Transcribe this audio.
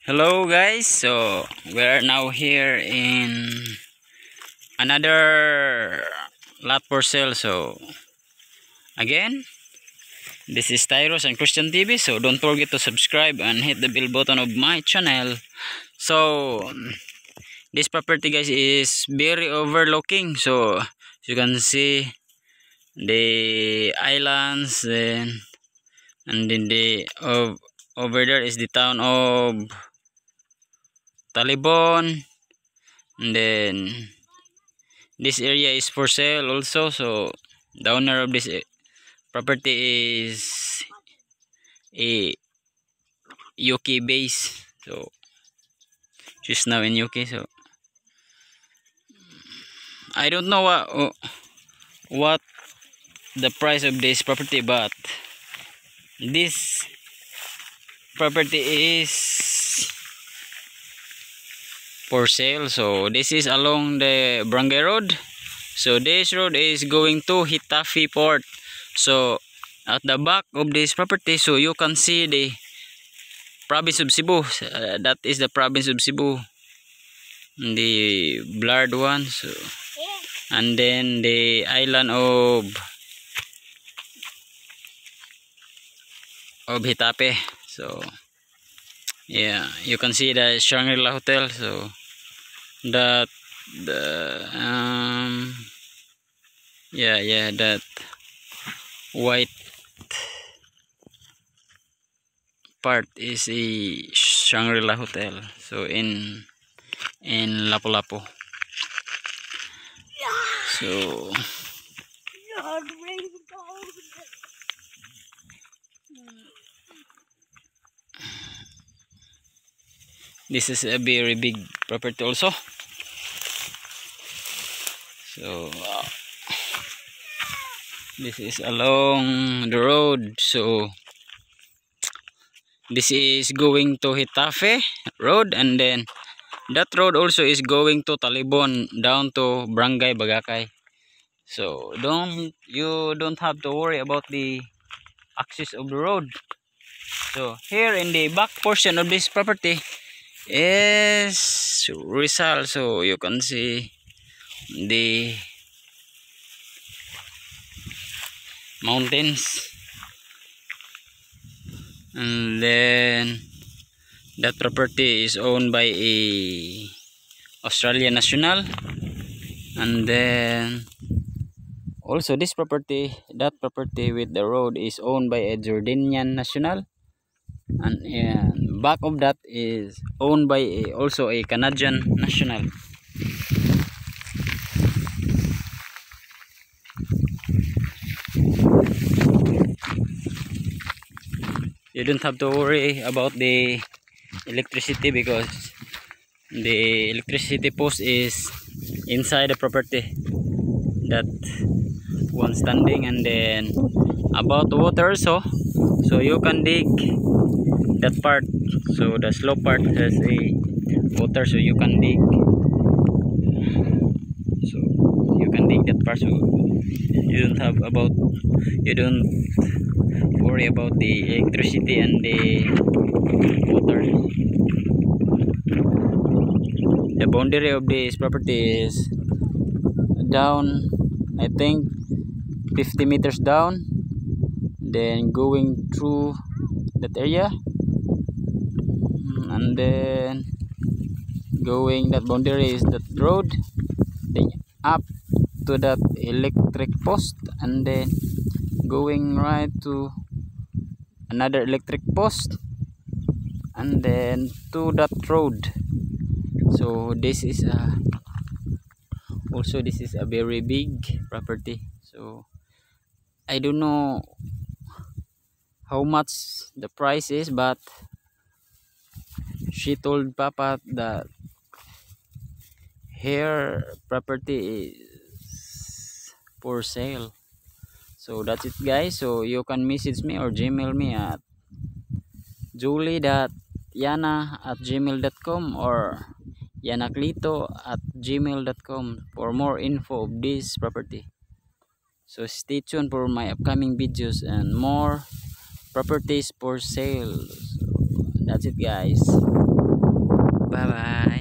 Hello guys, so we are now here in another lot for sale. So again, this is Tyros and Christian TV, so don't forget to subscribe and hit the bell button of my channel. So this property guys is very overlooking, so you can see the islands and then over there is the town of Talibon, and then this area is for sale also. So the owner of this property is a UK base, so she's now in UK. So I don't know what the price of this property, but this property is for sale. So this is along the Barangay Road. So this road is going to Hitafi Port. So at the back of this property, so you can see the province of Cebu. That is the province of Cebu, the blurred one. So and then the island of Hitape. So yeah, you can see the Shangri-La Hotel. So that that white part is a Shangri-La Hotel, so in Lapu-Lapu. So this is a very big property also. So this is along the road. So this is going to Hitafe Road, and then that road also is going to Talibon down to Barangay Bagakay. So you don't have to worry about the access of the road. So here in the back portion of this property is Rizal. So you can see the mountains, and then that property is owned by a Australian national, and then also this property, that property with the road is owned by a Jordanian national, and back of that is owned by also a Canadian national. You don't have to worry about the electricity because the electricity post is inside the property, that one standing. And then about the water, so you can dig that part. So the slope part has a water, so you can dig, so you can dig that part. So you don't worry about the electricity and the water. The boundary of this property is down, I think 50 meters down, then going through that area, and then going, that boundary is that road, then up to that electric post, and then going right to another electric post, and then to that road. So this is also this is a very big property. So I don't know how much the price is, but she told Papa that her property is for sale. So that's it guys. So you can message me or Gmail me at julie.yana@gmail.com or yanaclito@gmail.com for more info of this property. So stay tuned for my upcoming videos and more properties for sale. So that's it guys. Bye bye.